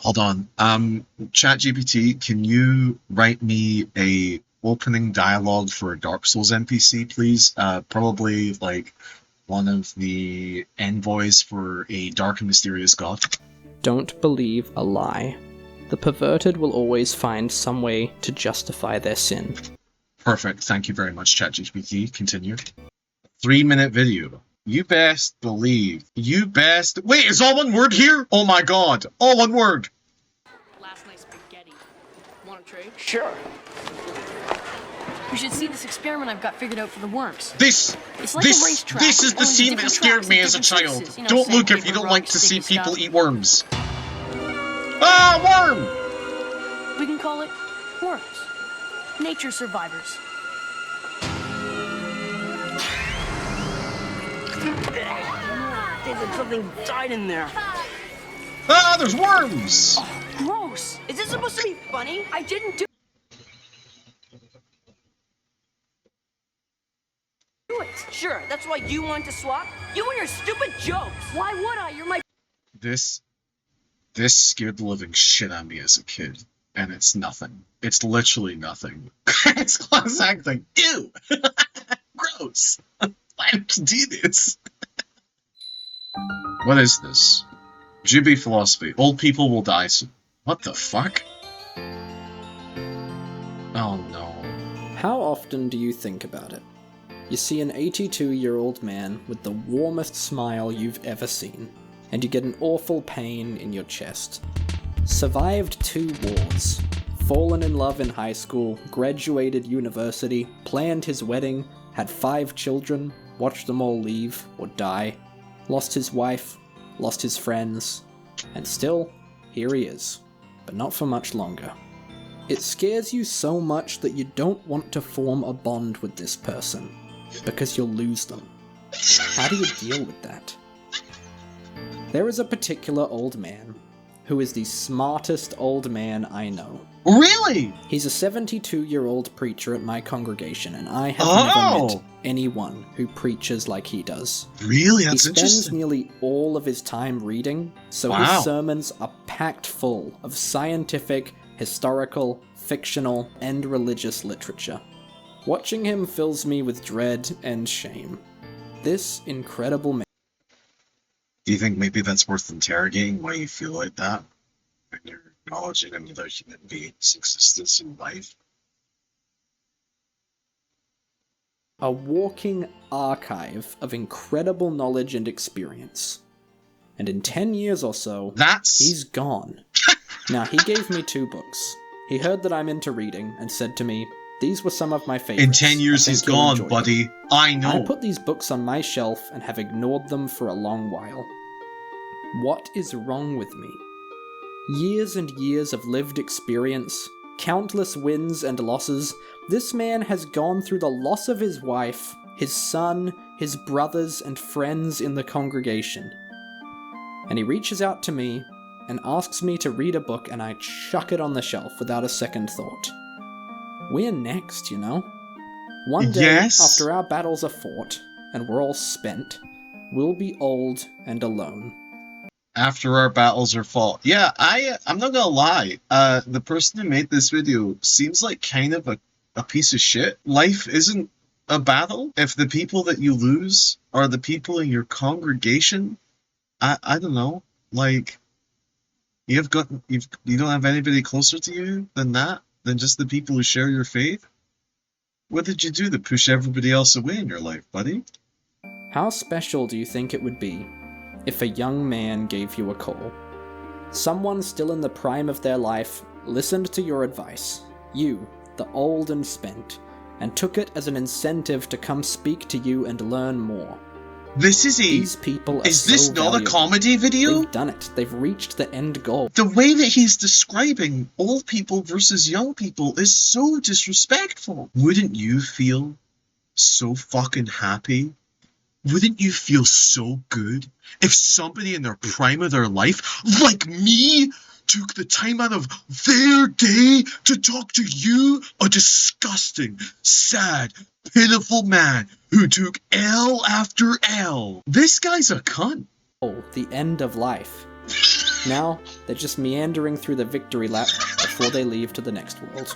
Hold on. ChatGPT, can you write me a opening dialogue for a Dark Souls NPC, please? Probably like one of the envoys for a dark and mysterious god. Don't believe a lie. The perverted will always find some way to justify their sin. Perfect. Thank you very much, ChatGPT. Continue. 3-minute video. You best believe. You best. Wait, is all one word here? Oh my god. All one word. Last night's spaghetti. Want to trade? Sure. You should see this experiment I've got figured out for the worms. This It's like a racetrack, this is the only scene that different scared tracks me and as a different child. surfaces. You know, Don't look if sandpaper, you don't like rocks, to see sticky people stuff. eat worms. Ah, worm! We can call it worms. Nature survivors. Something died in there. Ah, there's worms! Gross. Is this supposed to be funny? I didn't do it. Sure, that's why you want to swap? You and your stupid jokes! Why would I? You're my This scared the living shit out of me as a kid. And it's nothing. It's literally nothing. It's class acting. Ew! Gross! Why would you do this? What is this? Jubi philosophy. Old people will die soon. What the fuck? Oh no. How often do you think about it? You see an 82-year-old man with the warmest smile you've ever seen, and you get an awful pain in your chest. Survived 2 wars, fallen in love in high school, graduated university, planned his wedding, had 5 children, watched them all leave or die, lost his wife, lost his friends, and still, here he is. But not for much longer. It scares you so much that you don't want to form a bond with this person, because you'll lose them. How do you deal with that? There is a particular old man who is the smartest old man I know. Really? He's a 72-year-old preacher at my congregation, and I have never met anyone who preaches like he does. Really? That's He spends interesting. nearly all of his time reading, so Wow. his sermons are packed full of scientific, historical, fictional, and religious literature. Watching him fills me with dread and shame. This incredible man. Do you think maybe that's worth interrogating why you feel like that? When you're acknowledging another human being's existence in life? A walking archive of incredible knowledge and experience. And in 10 years or so, he's gone. Now, he gave me 2 books. He heard that I'm into reading and said to me, "These were some of my favorites. In 10 years he's gone, buddy. I know. I put these books on my shelf and have ignored them for a long while. What is wrong with me? Years and years of lived experience, countless wins and losses. This man has gone through the loss of his wife, his son, his brothers, and friends in the congregation. And he reaches out to me and asks me to read a book, and I chuck it on the shelf without a second thought. We're next, you know? One day, after our battles are fought, and we're all spent, we'll be old and alone. After our battles are fought. Yeah, I'm not gonna lie. The person who made this video seems like kind of a piece of shit. Life isn't a battle. If the people that you lose are the people in your congregation, I don't know. Like, you don't have anybody closer to you than that? Than just the people who share your faith? What did you do to push everybody else away in your life, buddy? How special do you think it would be if a young man gave you a call? Someone still in the prime of their life listened to your advice, you, the old and spent, and took it as an incentive to come speak to you and learn more. These people are Is this so not valuable. a comedy video? They've done it. They've reached the end goal. The way that he's describing old people versus young people is so disrespectful. Wouldn't you feel so fucking happy? Wouldn't you feel so good if somebody in their prime of their life, like me, took the time out of their day to talk to you, a disgusting, sad, pitiful man who took L after L? This guy's a cunt. The end of life. Now, they're just meandering through the victory lap before they leave to the next world.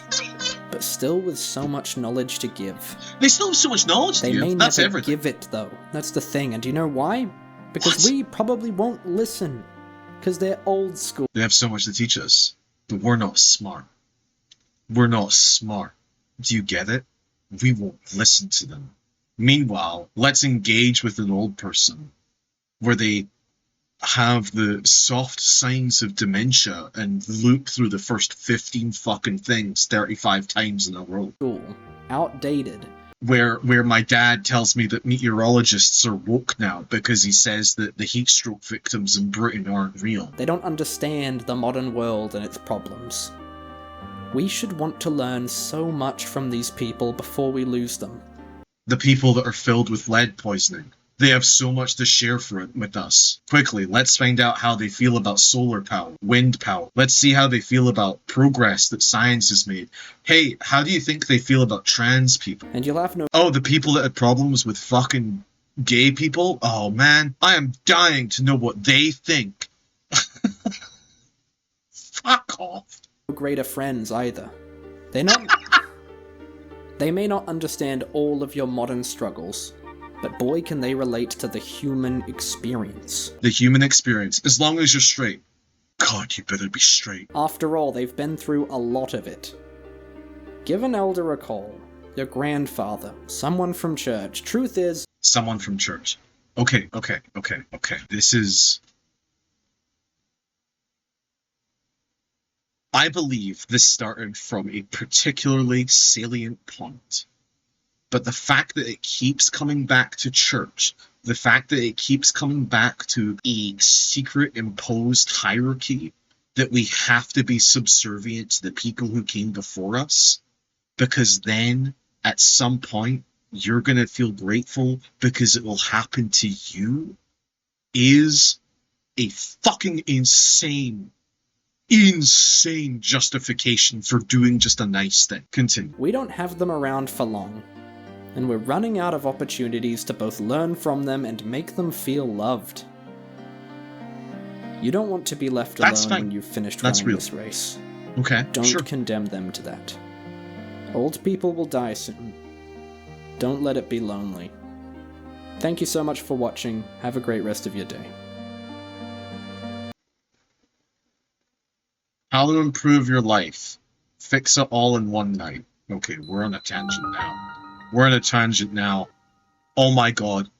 But still with so much knowledge to give. They still have so much knowledge to They give. may That's never everything. give it, though. That's the thing, and do you know why? Because What? we probably won't listen. Because they're old school. They have so much to teach us, but we're not smart. We're not smart. Do you get it? We won't listen to them. Meanwhile, let's engage with an old person where they have the soft signs of dementia and loop through the first 15 fucking things 35 times in a row. Outdated. Where my dad tells me that meteorologists are woke now because he says that the heat stroke victims in Britain aren't real. They don't understand the modern world and its problems. We should want to learn so much from these people before we lose them. The people that are filled with lead poisoning. They have so much to share for it with us. Quickly, let's find out how they feel about solar power, wind power. Let's see how they feel about progress that science has made. Hey, how do you think they feel about trans people? And you'll have no Oh, the people that had problems with fucking gay people? Oh man, I am dying to know what they think. Fuck off. greater friends either. They may not understand all of your modern struggles, but boy can they relate to the human experience. The human experience, as long as you're straight. God, you better be straight. After all, they've been through a lot of it. Give an elder a call. Your grandfather, someone from church. Truth is... Someone from church. Okay. This is... I believe this started from a particularly salient point. But the fact that it keeps coming back to church, the fact that it keeps coming back to a secret imposed hierarchy, that we have to be subservient to the people who came before us, because then at some point you're going to feel grateful because it will happen to you, is a fucking insane justification for doing just a nice thing. Continue. We don't have them around for long, and we're running out of opportunities to both learn from them and make them feel loved. You don't want to be left That's alone fine. when you've finished That's running real. this race. Okay, Don't sure. condemn them to that. Old people will die soon. Don't let it be lonely. Thank you so much for watching. Have a great rest of your day. How to improve your life. Fix it all in one night. Okay, we're on a tangent now. Oh my god.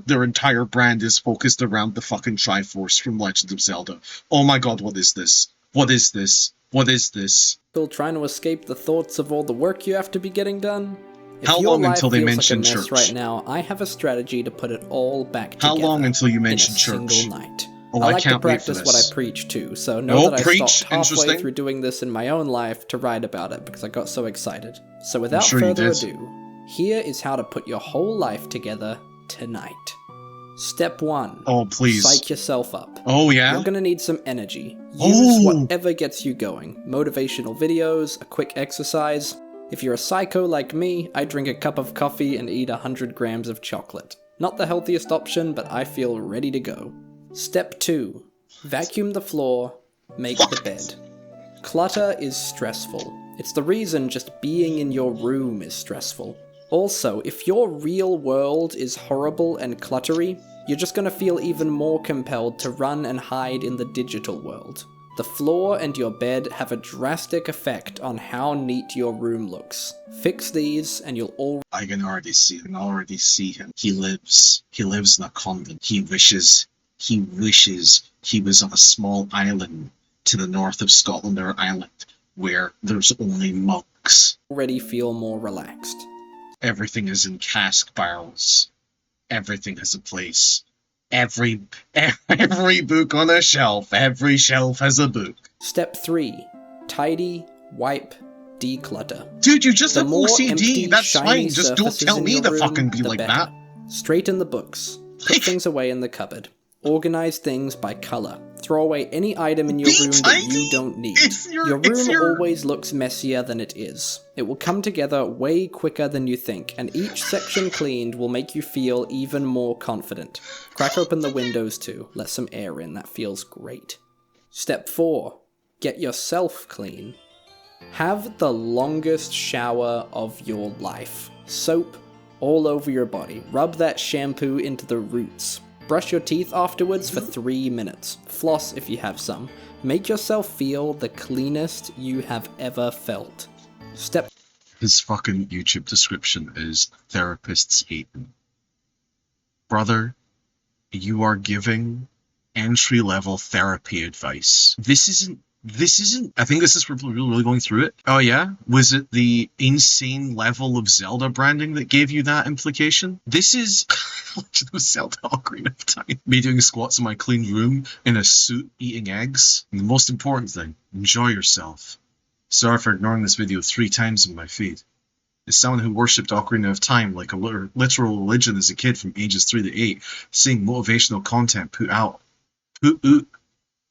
Their entire brand is focused around the fucking Triforce from Legend of Zelda. Oh my god, what is this? Still trying to escape the thoughts of all the work you have to be getting done? If How your long life until they feels mention like a mess church? right now, I have a strategy to put it all back together. How long until you mention in a church? single night. Oh, I I like can't to wait for practice what I this. preach too, so know Oh, that I preach? stopped halfway Interesting. through doing this in my own life to write about it because I got so excited. So without sure you further did. ado, here is how to put your whole life together tonight. Step 1. Oh, please. Psych yourself up. Oh, yeah? You're gonna need some energy. Use Oh. whatever gets you going. Motivational videos, a quick exercise. If you're a psycho like me, I drink a cup of coffee and eat 100 grams of chocolate. Not the healthiest option, but I feel ready to go. Step 2. Vacuum the floor, make the bed. Clutter is stressful. It's the reason just being in your room is stressful. Also, if your real world is horrible and cluttery, you're just gonna feel even more compelled to run and hide in the digital world. The floor and your bed have a drastic effect on how neat your room looks. Fix these and you'll all... I can already see him. He lives in a convent. He wishes he was on a small island to the north of Scotland or Ireland where there's only monks. already feel more relaxed. Everything is in cask barrels. Everything has a place. Every book on a shelf. Every shelf has a book. Step 3. Tidy, wipe, declutter. Dude, you just The have more OCD. empty, That's shiny fine. Just don't surfaces tell in me your to room, fucking be the like better. that. Straighten the books. Put things away in the cupboard. Organize things by color. Throw away any item in your Be room that tiny! you don't need. Your If room you're- always looks messier than it is. It will come together way quicker than you think, and each section cleaned will make you feel even more confident. Crack open the windows too. Let some air in. That feels great. Step 4. Get yourself clean. Have the longest shower of your life. Soap all over your body. Rub that shampoo into the roots. Brush your teeth afterwards for 3 minutes. Floss if you have some. Make yourself feel the cleanest you have ever felt. Step... His fucking YouTube description is therapists hate him. Brother, you are giving entry-level therapy advice. This isn't, I think this is for people really going through it. Oh yeah? Was it the insane level of Zelda branding that gave you that implication? This is Legend of Zelda Ocarina of Time. Me doing squats in my clean room, in a suit, eating eggs. And the most important thing, enjoy yourself. Sorry for ignoring this video 3 times in my feed. As someone who worshipped Ocarina of Time like a literal religion as a kid from ages 3 to 8, seeing motivational content put out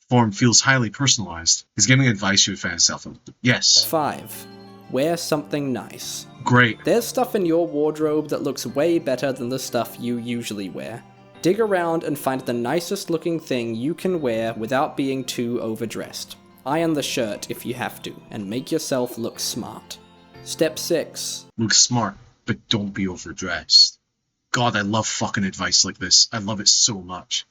form feels highly personalized. He's giving advice you would find yourself in. Yes. 5. Wear something nice. Great. There's stuff in your wardrobe that looks way better than the stuff you usually wear. Dig around and find the nicest looking thing you can wear without being too overdressed. Iron the shirt if you have to, and make yourself look smart. Step 6. Look smart, but don't be overdressed. God, I love fucking advice like this. I love it so much.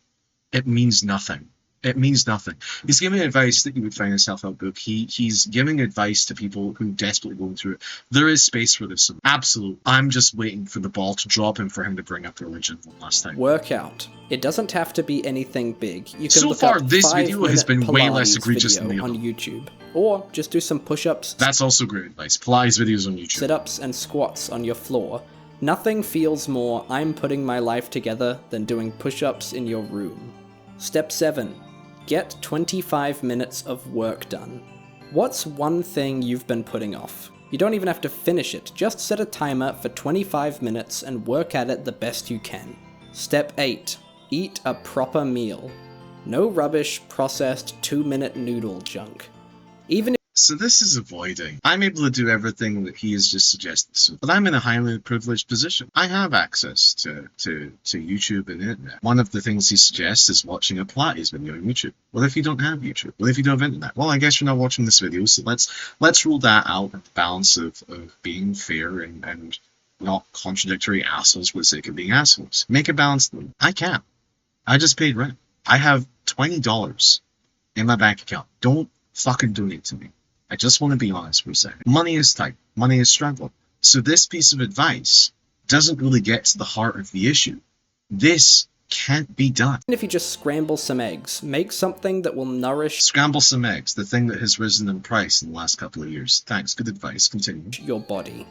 It means nothing. It means nothing. He's giving advice that you would find in a self-help book. He's giving advice to people who are desperately going through it. There is space for this. Absolutely. I'm just waiting for the ball to drop and for him to bring up religion one last time. Workout. It doesn't have to be anything big. You can So look far, up this video has 5-minute been way less Pilates egregious than video the other. on YouTube. Or just do some push-ups, That's also great advice. Pilates videos on YouTube. sit-ups, and squats on your floor. Nothing feels more I'm putting my life together than doing push-ups in your room. Step 7. Get 25 minutes of work done. What's one thing you've been putting off? You don't even have to finish it, just set a timer for 25 minutes and work at it the best you can. Step 8. Eat a proper meal. No rubbish, processed, 2-minute noodle junk. Even if So this is avoiding. I'm able to do everything that he has just suggested, but I'm in a highly privileged position. I have access to YouTube and internet. One of the things he suggests is watching a Pilates video on YouTube. What if you don't have YouTube? What if you don't have internet? Well, I guess you're not watching this video, so let's rule that out in the balance of being fair and not contradictory assholes for the sake of being assholes. Make a balance. I can't. I just paid rent. I have $20 in my bank account. Don't fucking donate to me. I just want to be honest for a second. Money is tight. Money is struggling. So this piece of advice doesn't really get to the heart of the issue. This can't be done. if you just scramble some eggs, make something that will nourish Scramble some eggs, the thing that has risen in price in the last couple of years. Thanks, good advice. Continue. your body.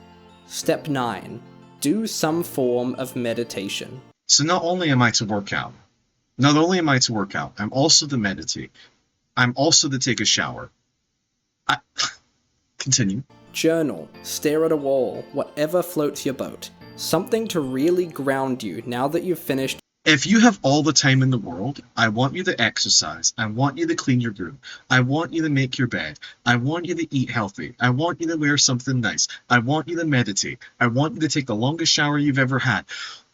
Step 9. Do some form of meditation. So not only am I to work out, I'm also to meditate. I'm also to take a shower. Continue. Journal, stare at a wall, whatever floats your boat. Something to really ground you now that you've finished. If you have all the time in the world, I want you to exercise. I want you to clean your room. I want you to make your bed. I want you to eat healthy. I want you to wear something nice. I want you to meditate. I want you to take the longest shower you've ever had.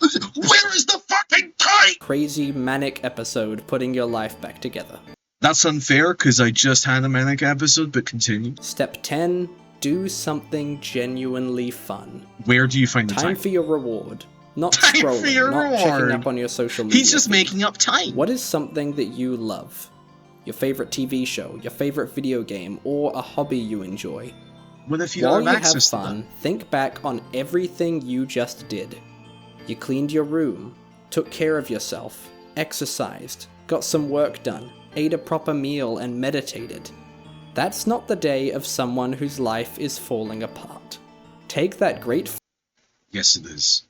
Where is the fucking time? Crazy manic episode putting your life back together. That's unfair because I just had a manic episode, but continue. Step 10. Do something genuinely fun. Where do you find the Time time? for your reward. Not Time for scrolling, your not checking reward. up on your social media. He's just feed. making up time. What is something that you love? Your favorite TV show, your favorite video game, or a hobby you enjoy? What if you While don't you have have access to fun, that? think back on everything you just did. You cleaned your room, took care of yourself, exercised, got some work done, ate a proper meal, and meditated. That's not the day of someone whose life is falling apart. Take that great Yes, it is.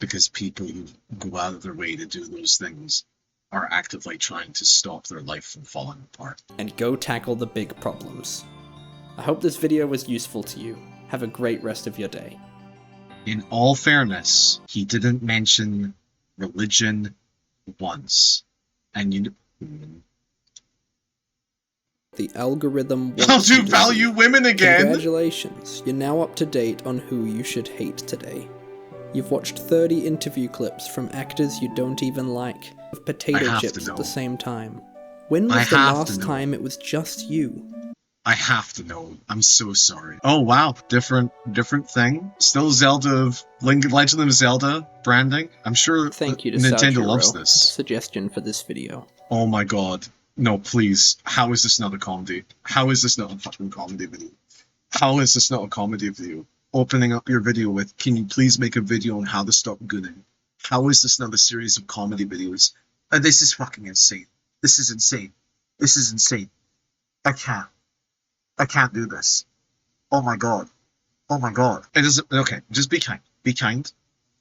Because people who go out of their way to do those things are actively trying to stop their life from falling apart. and go tackle the big problems. I hope this video was useful to you. Have a great rest of your day. In all fairness, he didn't mention religion once. And you... The algorithm How wants to you to value see. women again! Congratulations, you're now up to date on who you should hate today. You've watched 30 interview clips from actors you don't even like, with potato have to chips at know. the same time. When I was the have to last know. time it was just you? I have to know. I'm so sorry. Oh wow, different thing. Still Zelda of Legend of Zelda branding. I'm sure Thank you to Nintendo Sergio loves for the this. suggestion for this video. Oh my god. No, please. How is this not a comedy? How is this not a fucking comedy video? How is this not a comedy video? Opening up your video with, can you please make a video on how to stop gooning? How is this not a series of comedy videos? This is fucking insane. This is insane. This is insane. I can't do this. Oh my god. Oh my god. It is okay. Just be kind. Be kind.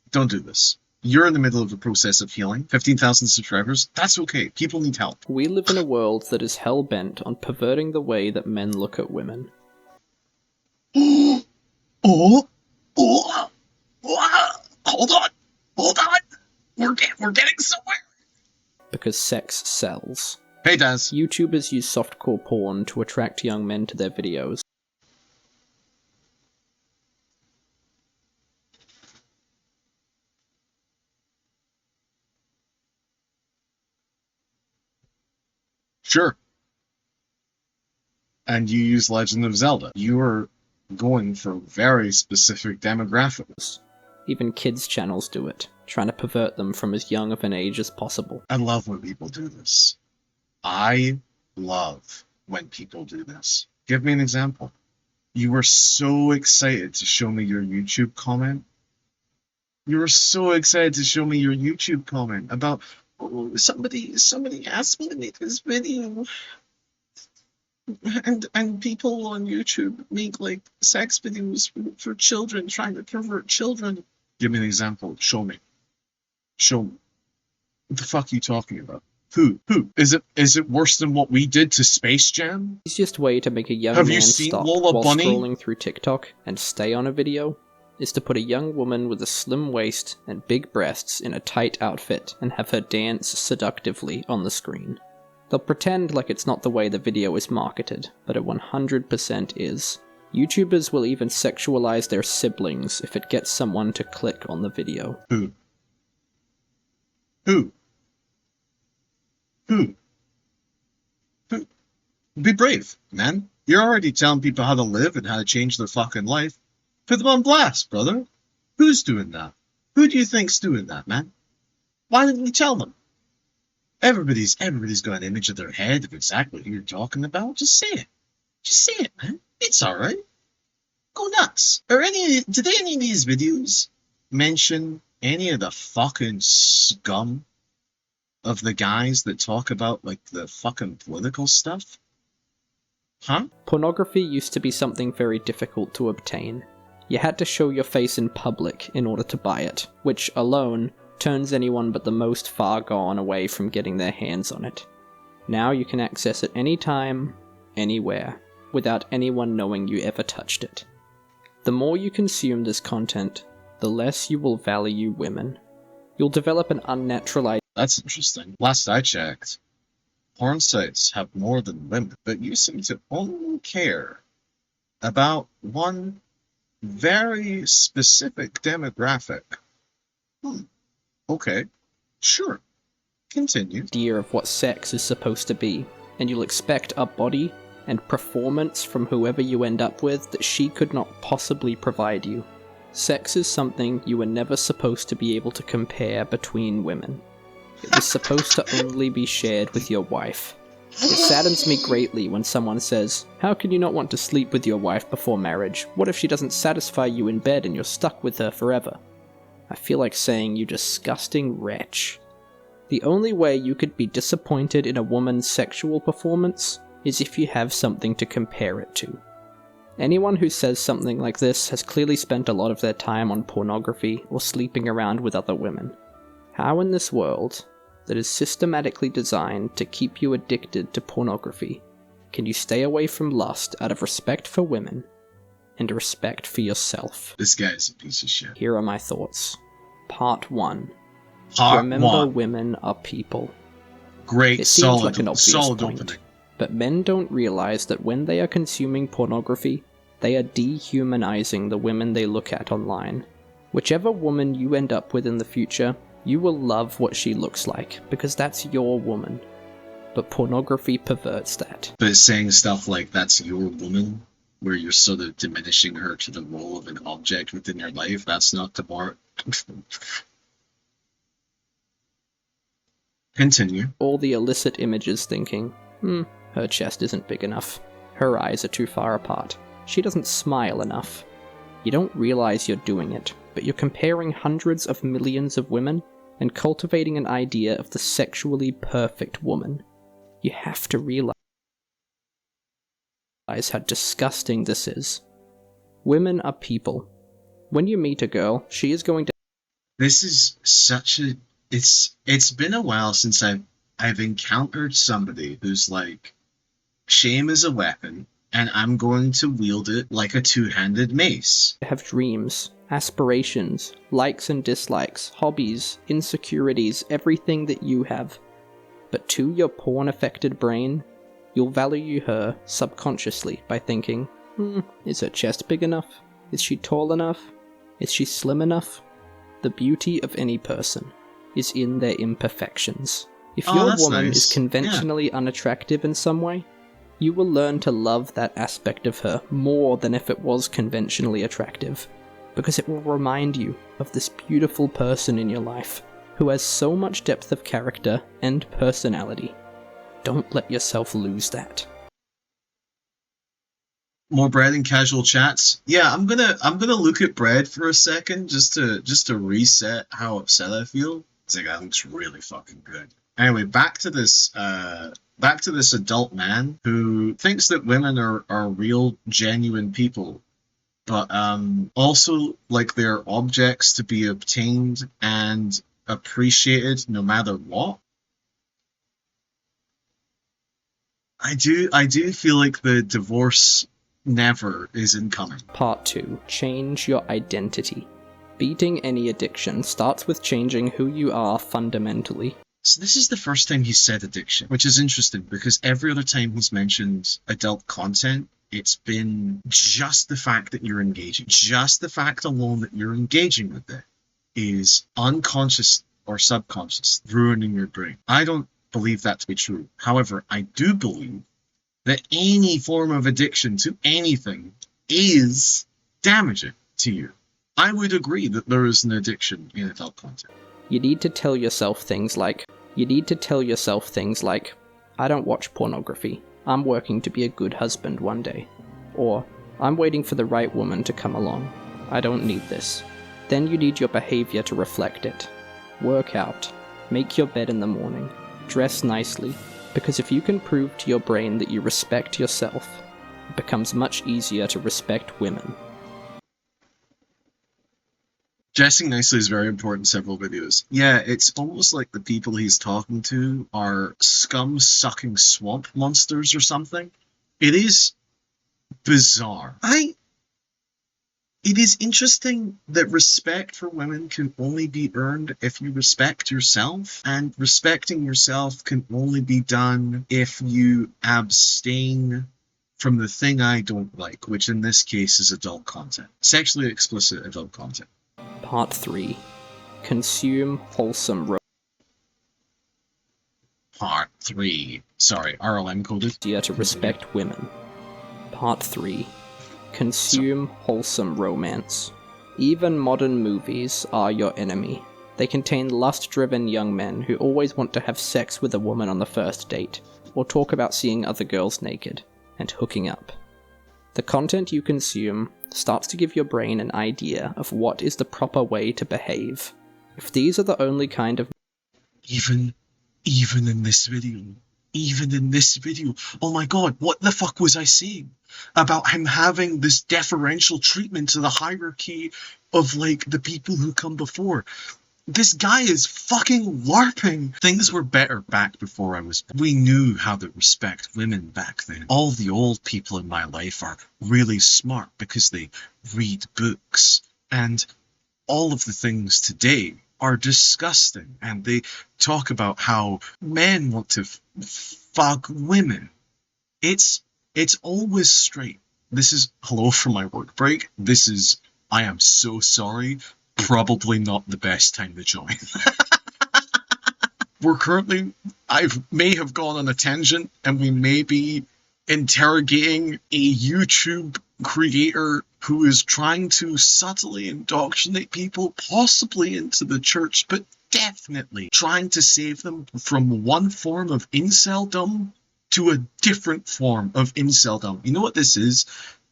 Don't do this. You're in the middle of a process of healing. 15,000 subscribers. That's okay. People need help. We live in a world that is hell-bent on perverting the way that men look at women. Oh, oh, oh, hold on. We're getting somewhere. Because sex sells. Hey, Daz. YouTubers use softcore porn to attract young men to their videos. Sure. And you use Legend of Zelda. You are going for very specific demographics. Even kids' channels do it, trying to pervert them from as young of an age as possible. I love when people do this. I love when people do this. Give me an example. You were so excited to show me your YouTube comment. You were so excited to show me your YouTube comment about, oh, somebody asked me to make this video. And people on YouTube make like sex videos for children, trying to pervert children. Give me an example. Show me. What the fuck are you talking about? Who? Is it worse than what we did to Space Jam? The easiest way to make a young Have man you seen stop Lola while Bunny? scrolling through TikTok and stay on a video is to put a young woman with a slim waist and big breasts in a tight outfit and have her dance seductively on the screen. They'll pretend like it's not the way the video is marketed, but it 100% is. YouTubers will even sexualize their siblings if it gets someone to click on the video. Who? Be brave, man. You're already telling people how to live and how to change their fucking life. Put them on blast, brother. Who's doing that? Who do you think's doing that, man? Why didn't you tell them? Everybody's got an image of their head of exactly who you're talking about. Just say it. Just say it, man. It's alright. Go nuts. Did any of these videos mention any of the fucking scum of the guys that talk about, like, the fucking political stuff? Huh? Pornography used to be something very difficult to obtain. You had to show your face in public in order to buy it, which alone turns anyone but the most far gone away from getting their hands on it. Now you can access it anytime, anywhere, without anyone knowing you ever touched it. The more you consume this content, the less you will value women. You'll develop an unnatural idea. That's interesting. Last I checked, porn sites have more than women, but you seem to only care about one very specific demographic. Okay. Sure. Continue. Of what sex is supposed to be, and you'll expect a body and performance from whoever you end up with that she could not possibly provide you. Sex is something you were never supposed to be able to compare between women. It was supposed to only be shared with your wife. It saddens me greatly when someone says, "How can you not want to sleep with your wife before marriage? What if she doesn't satisfy you in bed and you're stuck with her forever?" I feel like saying, "You disgusting wretch." The only way you could be disappointed in a woman's sexual performance is if you have something to compare it to. Anyone who says something like this has clearly spent a lot of their time on pornography or sleeping around with other women. How in this world, that is systematically designed to keep you addicted to pornography, can you stay away from lust out of respect for women and respect for yourself? This guy is a piece of shit. Here are my thoughts. Part 1. Part Remember, 1. women are people. Great, It seems solid, like an obvious solid point, opening. but men don't realize that when they are consuming pornography, they are dehumanizing the women they look at online. Whichever woman you end up with in the future, you will love what she looks like, because that's your woman. But pornography perverts that. But saying stuff like that's your woman, where you're sort of diminishing her to the role of an object within your life, that's not the more. Continue. All the illicit images thinking, her chest isn't big enough. Her eyes are too far apart. She doesn't smile enough. You don't realize you're doing it, but you're comparing hundreds of millions of women and cultivating an idea of the sexually perfect woman. You have to realize how disgusting this is. Women are people. When you meet a girl, she is going to... This is such a... It's been a while since I've encountered somebody who's like, shame is a weapon, and I'm going to wield it like a two-handed mace. have dreams, aspirations, likes and dislikes, hobbies, insecurities, everything that you have. But to your porn-affected brain, you'll value her subconsciously by thinking, is her chest big enough? Is she tall enough? Is she slim enough? The beauty of any person is in their imperfections. If your woman is conventionally unattractive in some way, you will learn to love that aspect of her more than if it was conventionally attractive, because it will remind you of this beautiful person in your life who has so much depth of character and personality. Don't let yourself lose that. More bread and casual chats. Yeah, I'm gonna look at bread for a second just to reset how upset I feel. It's like, that looks really fucking good. Anyway, back to this adult man who thinks that women are real, genuine people, but also like they're objects to be obtained and appreciated no matter what. I do feel like the divorce never is incoming. Part 2. Change your identity. Beating any addiction starts with changing who you are fundamentally. So this is the first time he said addiction, which is interesting because every other time he's mentioned adult content, it's been just the fact that you're engaging. Just the fact alone that you're engaging with it is unconscious or subconscious, ruining your brain. I don't believe that to be true. However, I do believe that any form of addiction to anything is damaging to you. I would agree that there is an addiction in adult content. You need to tell yourself things like, I don't watch pornography. I'm working to be a good husband one day. Or, I'm waiting for the right woman to come along. I don't need this. Then you need your behavior to reflect it. Work out. Make your bed in the morning. Dress nicely. Because if you can prove to your brain that you respect yourself, it becomes much easier to respect women. Dressing nicely is very important in several videos. Yeah, it's almost like the people he's talking to are scum-sucking swamp monsters or something. It is bizarre. It is interesting that respect for women can only be earned if you respect yourself, and respecting yourself can only be done if you abstain from the thing I don't like, which in this case is adult content. Sexually explicit adult content. Part 3. Consume wholesome Part 3. Sorry, RLM coded. to respect women. Part 3. Consume wholesome romance. Even modern movies are your enemy. They contain lust-driven young men who always want to have sex with a woman on the first date, or talk about seeing other girls naked, and hooking up. The content you consume starts to give your brain an idea of what is the proper way to behave. If these are the only kind of... Even in this video, oh my god, what the fuck was I saying about him having this deferential treatment to the hierarchy of, like, the people who come before? This guy is fucking LARPing. Things were better back before I was... We knew how to respect women back then. All the old people in my life are really smart because they read books. And all of the things today are disgusting, and they talk about how men want to fuck women. It's always straight. This is hello from my work break. This is I am so sorry. Probably not the best time to join. We're currently, I may have gone on a tangent, and we may be interrogating a YouTube creator who is trying to subtly indoctrinate people, possibly into the church, but definitely trying to save them from one form of inceldom to a different form of inceldom. You know what this is?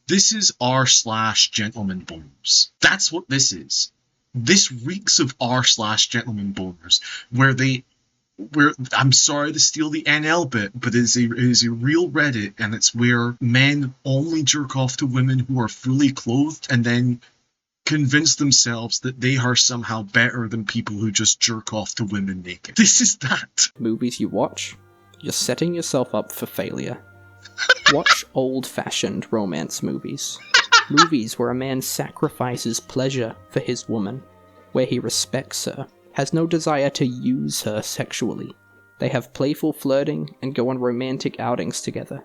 This is r/gentleman boners. That's what this is. This reeks of r/gentleman boners, where I'm sorry to steal the NL bit, but it is a real Reddit, and it's where men only jerk off to women who are fully clothed and then convince themselves that they are somehow better than people who just jerk off to women naked. This is that. Movies you watch, you're setting yourself up for failure. Watch old-fashioned romance movies. Movies where a man sacrifices pleasure for his woman, where he respects her, has no desire to use her sexually. They have playful flirting and go on romantic outings together.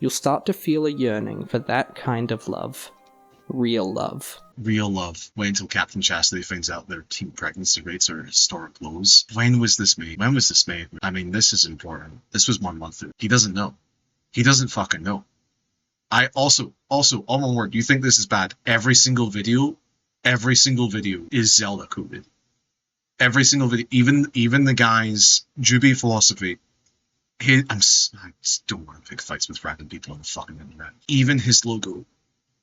You'll start to feel a yearning for that kind of love. Real love. Real love. Wait until Captain Chastity finds out their teen pregnancy rates are historic lows. When was this made? I mean, this is important. This was 1 month ago. He doesn't know. He doesn't fucking know. I also, on my word, you think this is bad? Every single video is Zelda coded. Every single video, even the guy's Jubi philosophy. I just don't want to pick fights with random people on the fucking internet. Even his logo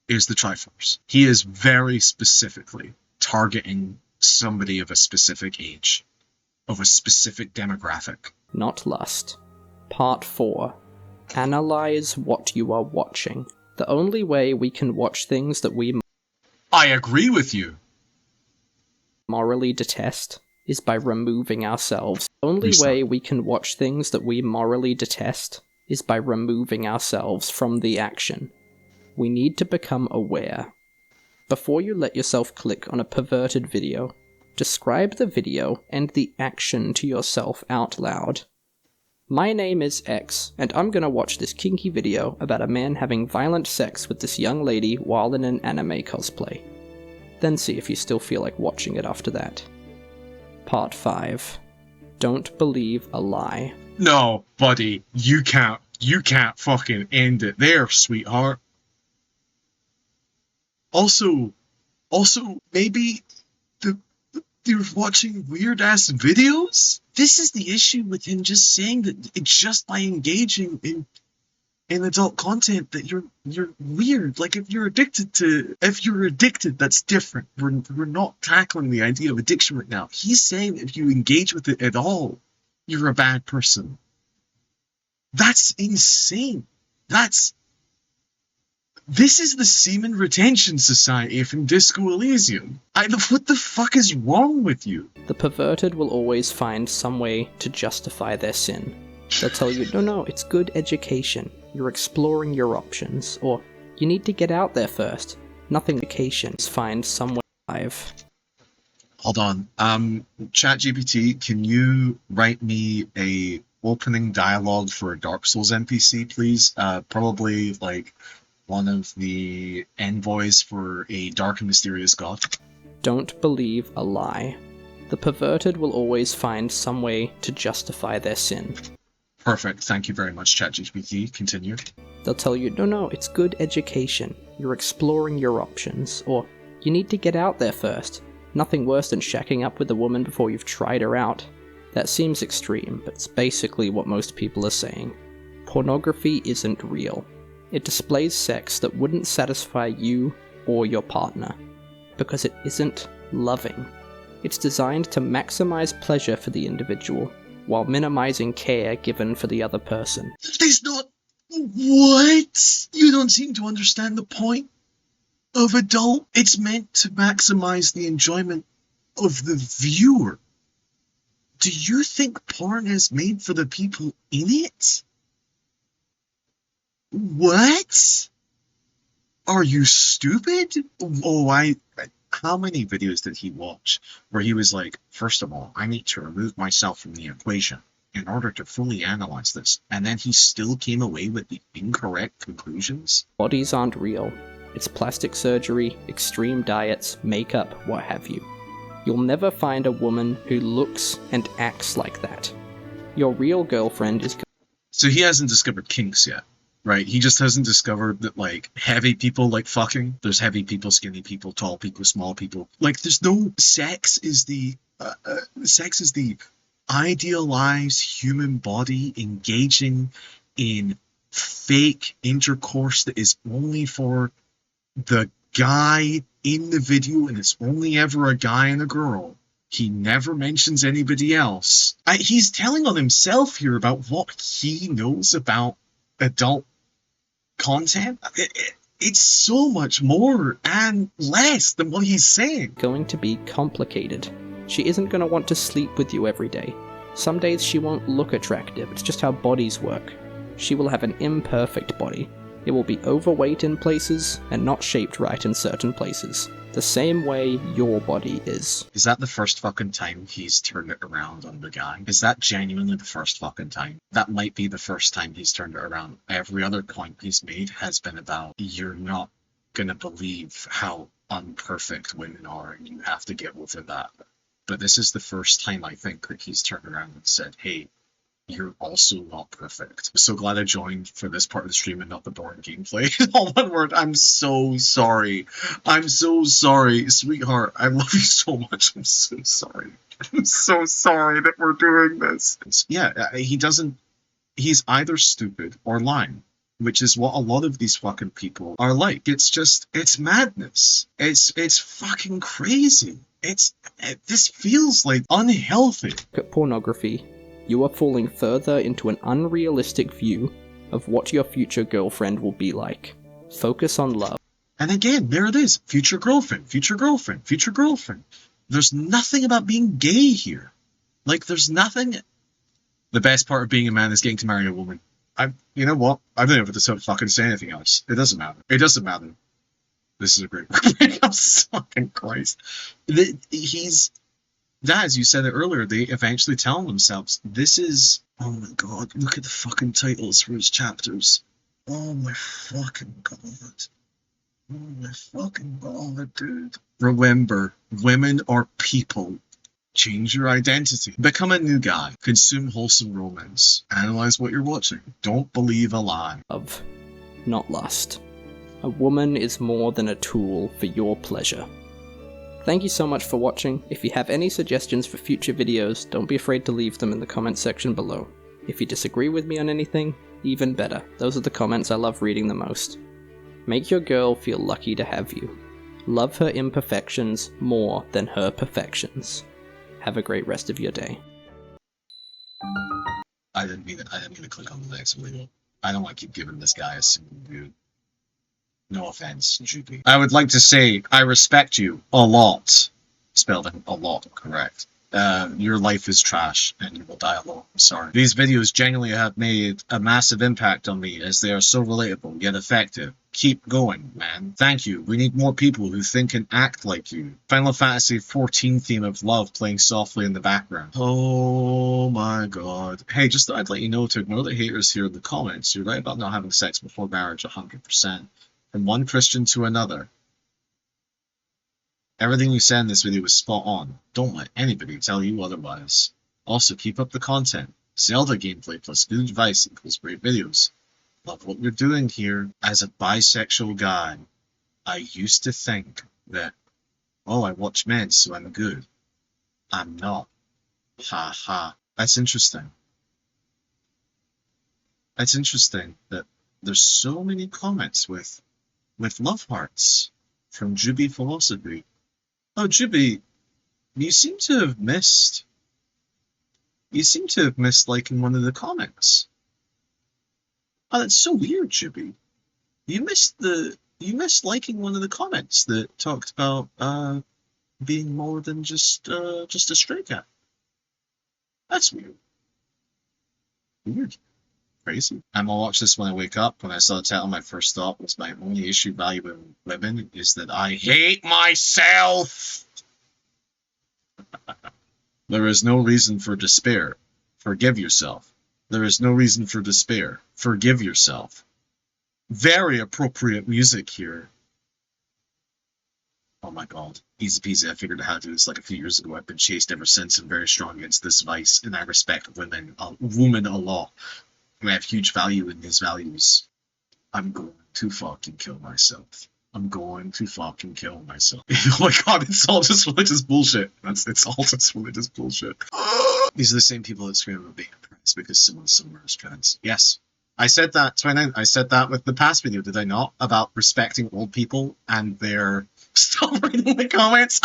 is the Triforce. He is very specifically targeting somebody of a specific age, of a specific demographic. Not lust. Part 4. Analyze what you are watching. The only way we can watch things that we I agree with you. morally detest is by removing ourselves. The only way we can watch things that we morally detest is by removing ourselves from the action. We need to become aware. Before you let yourself click on a perverted video, describe the video and the action to yourself out loud. My name is X, and I'm gonna watch this kinky video about a man having violent sex with this young lady while in an anime cosplay. Then see if you still feel like watching it after that. Part 5. Don't believe a lie. No, buddy, you can't fucking end it there, sweetheart. Also, maybe you're watching weird ass videos? This is the issue with him just saying that it's just by engaging in adult content that you're weird. Like if you're addicted, that's different. We're not tackling the idea of addiction right now. He's saying if you engage with it at all, you're a bad person. That's insane. This is the Semen Retention Society from Disco Elysium. What the fuck is wrong with you? The perverted will always find some way to justify their sin. They'll tell you, no, it's good education. You're exploring your options. Or, you need to get out there first. Nothing education. Find some way live. Hold on. ChatGPT, can you write me a opening dialogue for a Dark Souls NPC, please? Probably, like, one of the envoys for a dark and mysterious god. Don't believe a lie. The perverted will always find some way to justify their sin. Perfect. Thank you very much, ChatGPT. Continue. They'll tell you, no, it's good education. You're exploring your options. Or, you need to get out there first. Nothing worse than shacking up with a woman before you've tried her out. That seems extreme, but it's basically what most people are saying. Pornography isn't real. It displays sex that wouldn't satisfy you or your partner, because it isn't loving. It's designed to maximize pleasure for the individual, while minimizing care given for the other person. There's not... What? You don't seem to understand the point of adult. It's meant to maximize the enjoyment of the viewer. Do you think porn is made for the people in it? What? Are you stupid? Oh, how many videos did he watch where he was like, first of all, I need to remove myself from the equation in order to fully analyze this, and then he still came away with the incorrect conclusions? Bodies aren't real. It's plastic surgery, extreme diets, makeup, what have you. You'll never find a woman who looks and acts like that. Your real girlfriend is... So he hasn't discovered kinks yet, right? He just hasn't discovered that, like, heavy people like fucking. There's heavy people, skinny people, tall people, small people. Like, there's no... Sex is the idealized human body engaging in fake intercourse that is only for the guy in the video, and it's only ever a guy and a girl. He never mentions anybody else. He's telling on himself here about what he knows about adult content. It's so much more and less than what he's saying. Going to be complicated. She isn't going to want to sleep with you every day. Some days she won't look attractive, it's just how bodies work. She will have an imperfect body. It will be overweight in places and not shaped right in certain places. The same way your body is. Is that the first fucking time he's turned it around on the guy? Is that genuinely the first fucking time? That might be the first time he's turned it around. Every other point he's made has been about, you're not gonna believe how unperfect women are and you have to get over that. But this is the first time I think that he's turned around and said, hey, you're also not perfect. I'm so glad I joined for this part of the stream and not the boring gameplay. All one word, I'm so sorry. I'm so sorry, sweetheart. I love you so much. I'm so sorry. I'm so sorry that we're doing this. Yeah, he's either stupid or lying, which is what a lot of these fucking people are like. It's madness. It's fucking crazy. This feels like unhealthy. Look at pornography. You are falling further into an unrealistic view of what your future girlfriend will be like. Focus on love. And again, there it is. Future girlfriend, future girlfriend, future girlfriend. There's nothing about being gay here. Like, there's nothing... The best part of being a man is getting to marry a woman. You know what? I don't even have to fucking say anything else. It doesn't matter. It doesn't matter. This is a great I'm fucking Christ. That, as you said it earlier, they eventually tell themselves, this is... Oh my god, look at the fucking titles for his chapters. Oh my fucking god. Oh my fucking god, dude. Remember, women are people. Change your identity. Become a new guy. Consume wholesome romance. Analyze what you're watching. Don't believe a lie. Love, not lust. A woman is more than a tool for your pleasure. Thank you so much for watching. If you have any suggestions for future videos, don't be afraid to leave them in the comments section below. If you disagree with me on anything, even better. Those are the comments I love reading the most. Make your girl feel lucky to have you. Love her imperfections more than her perfections. Have a great rest of your day. I didn't mean to click on the next video. I don't want to keep giving this guy a single view. No offense, Judy. I would like to say I respect you a lot. Spelled in a lot, correct. Your life is trash and you will die alone. I'm sorry. These videos genuinely have made a massive impact on me as they are so relatable yet effective. Keep going, man. Thank you. We need more people who think and act like you. Final Fantasy XIV theme of love playing softly in the background. Oh my god. Hey, just thought I'd let you know to ignore the haters here in the comments. You're right about not having sex before marriage 100%. From one Christian to another. Everything you said in this video was spot on. Don't let anybody tell you otherwise. Also, keep up the content. Zelda gameplay plus good advice equals great videos. Love what you're doing here. As a bisexual guy, I used to think that, oh, I watch men, so I'm good. I'm not. Ha ha. That's interesting. That's interesting that there's so many comments with love hearts from Juby Philosophy. Oh, Juby, you seem to have missed liking one of the comments. Oh, that's so weird, Juby. You missed liking one of the comments that talked about being more than just a stray cat. That's weird. Weird. Crazy. I'm gonna watch this when I wake up. When I saw the title, my first thought was my only issue valuing women is that I hate myself. There is no reason for despair. Forgive yourself. There is no reason for despair. Forgive yourself. Very appropriate music here. Oh my god. Easy peasy. I figured out how to do this like a few years ago. I've been chased ever since and very strong against this vice, and I respect women a lot. I have huge value in these values. I'm going to fucking kill myself. I'm going to fucking kill myself. Oh my god, it's all just religious bullshit. It's all just religious bullshit. These are the same people that scream about being oppressed because someone somewhere is trans. Yes. I said that, 29. I said that with the past video, did I not? About respecting old people and their... Stop reading the comments!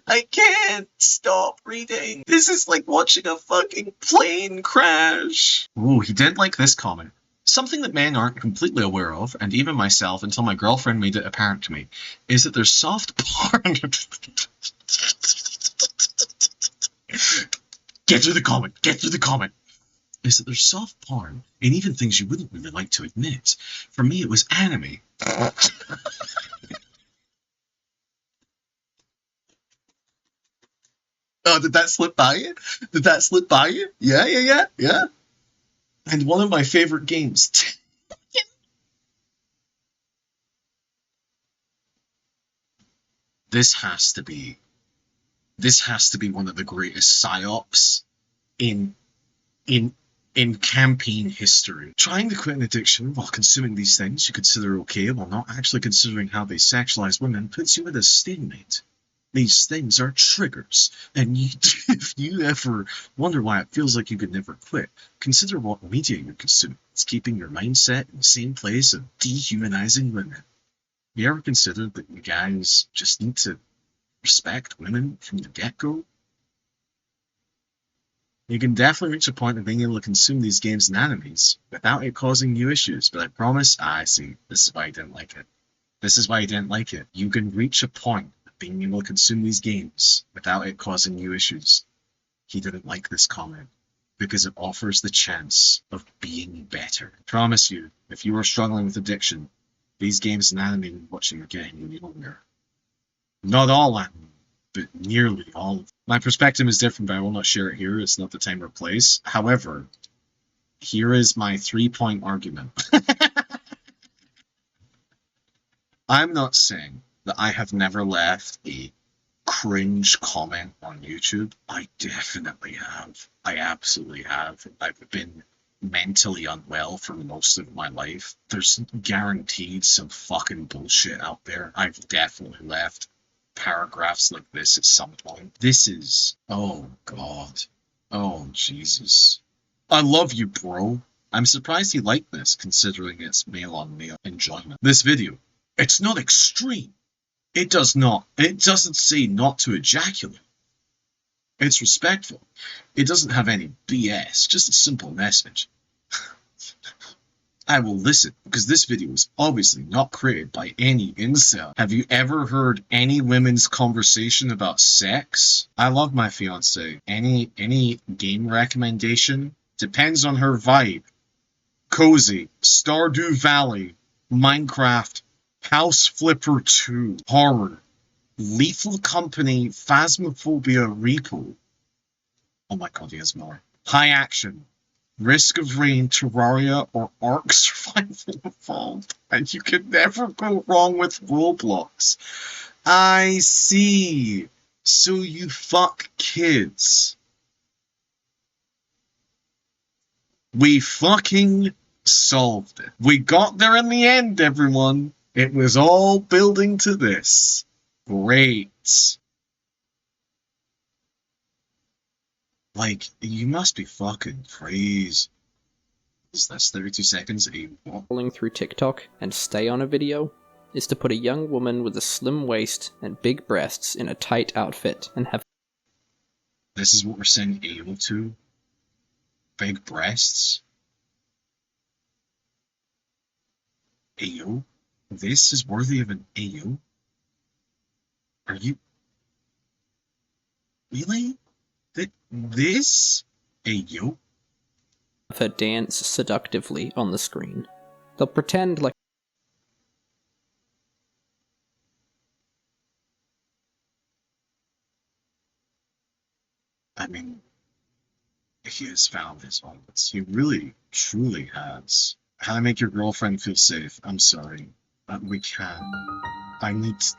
I can't stop reading. This is like watching a fucking plane crash. Ooh, he did like this comment. Something that men aren't completely aware of, and even myself until my girlfriend made it apparent to me, is that there's soft porn. Get through the comment. Get through the comment. Is that there's soft porn and even things you wouldn't really like to admit. For me, it was anime. Oh, did that slip by you? Did that slip by you? Yeah. And one of my favorite games. This has to be one of the greatest psyops in campaign history. Trying to quit an addiction while consuming these things you consider okay while not actually considering how they sexualize women puts you at a stalemate. These things are triggers, and if you ever wonder why it feels like you could never quit, consider what media you're consuming. It's keeping your mindset in the same place of dehumanizing women. You ever considered that you guys just need to respect women from the get-go? You can definitely reach a point of being able to consume these games and animes without it causing you issues, but I promise, I see, this is why I didn't like it. This is why I didn't like it. You can reach a point of being able to consume these games without it causing you issues. He didn't like this comment because it offers the chance of being better. I promise you, if you are struggling with addiction, these games and anime you're watching are getting you younger. Not all anime, but nearly all of them. My perspective is different, but I will not share it here. It's not the time or place. However, here is my 3-point argument. I'm not saying that I have never left a cringe comment on YouTube. I definitely have. I absolutely have. I've been mentally unwell for most of my life. There's guaranteed some fucking bullshit out there. I've definitely left paragraphs like this at some point. This is... oh god. Oh Jesus. I love you, bro. I'm surprised he liked this, considering it's male-on-male enjoyment. This video, it's not extreme. It doesn't say not to ejaculate. It's respectful. It doesn't have any BS, just a simple message. I will listen, because this video is obviously not created by any incel. Have you ever heard any women's conversation about sex? I love my fiance. Any game recommendation? Depends on her vibe. Cozy, Stardew Valley, Minecraft, House Flipper 2, Horror, Lethal Company, Phasmophobia Repo. Oh my god, he has more. High Action, Risk of Rain, Terraria, or Ark Survival Evolved. And you can never go wrong with Roblox. I see. So you fuck kids. We fucking solved it. We got there in the end, everyone. It was all building to this. Great. Like, you must be fucking crazy. That's 32 seconds. Scrolling through TikTok and stay on a video is to put a young woman with a slim waist and big breasts in a tight outfit and have... This is what we're saying able to? Big breasts? Ayo? This is worthy of an Ayo? Are you... really? This? Ayo? her dance seductively on the screen. They'll pretend like I mean, he has found his moments. He really, truly has. How to make your girlfriend feel safe. I'm sorry. We can't. I need to,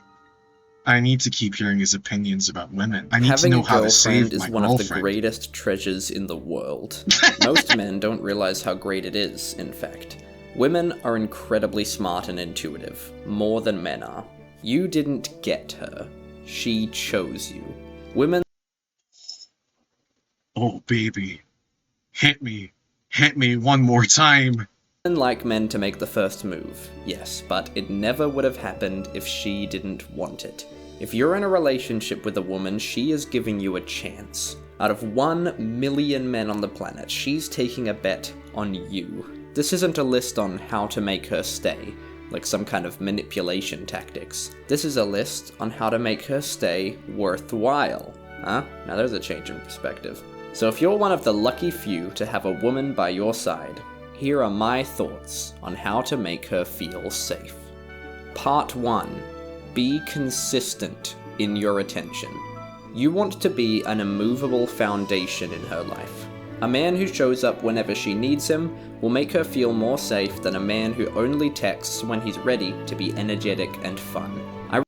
I need to keep hearing his opinions about women. I need having to know a how to girlfriend save is my one of the girlfriend. greatest treasures in the world. Most men don't realize how great it is, in fact. Women are incredibly smart and intuitive, more than men are. You didn't get her. She chose you. Women Oh, baby. Hit me. Hit me one more time. like men to make the first move, yes, but it never would have happened if she didn't want it. If you're in a relationship with a woman, she is giving you a chance. Out of 1 million men on the planet, she's taking a bet on you. This isn't a list on how to make her stay, like some kind of manipulation tactics. This is a list on how to make her stay worthwhile. Huh? Now there's a change in perspective. So if you're one of the lucky few to have a woman by your side, here are my thoughts on how to make her feel safe. Part 1. Be consistent in your attention. You want to be an immovable foundation in her life. A man who shows up whenever she needs him will make her feel more safe than a man who only texts when he's ready to be energetic and fun.